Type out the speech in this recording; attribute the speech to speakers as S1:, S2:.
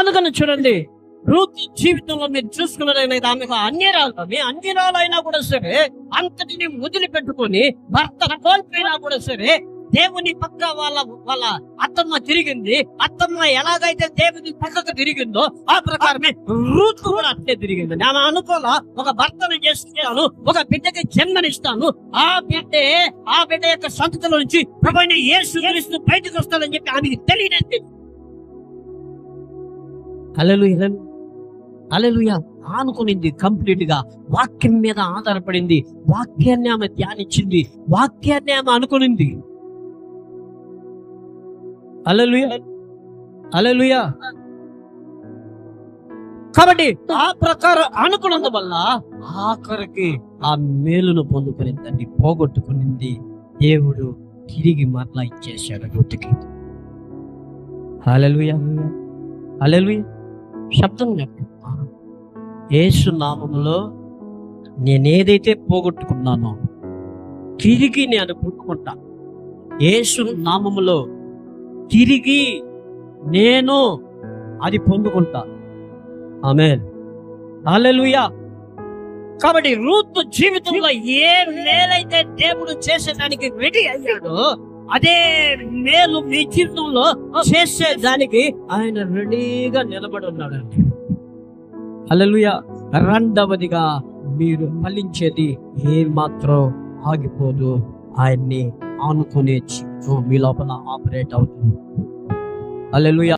S1: అందుకని చూడండి, రూత్ జీవితంలో మీరు చూసుకున్నదైతే ఆమెకు అన్యరాలు అయినా కూడా సరే అంతటిని వదిలిపెట్టుకొని భర్త కోల్పోయినా కూడా సరే దేవుని పక్క వాళ్ళ అత్తమ్మ తిరిగింది. అత్తమ్మ ఎలాగైతే దేవుని పక్కకు తిరిగిందో ఆ ప్రకారమే రూత్ కూడా అట్లే తిరిగింది. నేను అనుకోలా ఒక భర్తను చేసుకుంటాను, ఒక బిడ్డకి జన్మనిస్తాను, ఆ బిడ్డ యొక్క సంతతిలో నుంచి ప్రభువైన యేసుక్రీస్తు బయటకు వస్తాడని చెప్పి ఆమెకి తెలియదండి. హల్లెలూయా. ఆనుకునింది, కంప్లీట్ గా వాక్యం మీద ఆధారపడింది, వాక్యాన్ని ఆమె ధ్యానించింది, వాక్యాన్ని ఆమె అనుకునింది. హల్లెలూయా. కాబట్టి ఆ ప్రకారం అనుకున్నందు వల్ల ఆఖరికి ఆ మేలును పొందుకునిందండి, పోగొట్టుకునింది దేవుడు తిరిగి మరలా ఇచ్చేశాడు రూతుకి. హల్లెలూయా. హల్లెలూయా. శబ్దం యేసు నామములో నేనేదైతే పోగొట్టుకున్నానో తిరిగి నేను పొందుకుంటా. యేసు నామములో తిరిగి నేను అది పొందుకుంటా. ఆమేన్. హల్లెలూయా. కాబట్టి రూత్ జీవితంలో ఏ మేలైతే దేవుడు చేసేదానికి రెడీ అయ్యాడో అదే మేలు మీ జీవితంలో చేసేదానికి ఆయన రెడీగా నిలబడి ఉన్నాడండి. హల్లెలూయా. రెండవదిగా మీరు ఫలించేది ఏమాత్రం ఆగిపోదు. ఆయన్ని ఆనుకునే జీవితం మీ లోపల ఆపరేట్ అవుతుంది. హల్లెలూయా.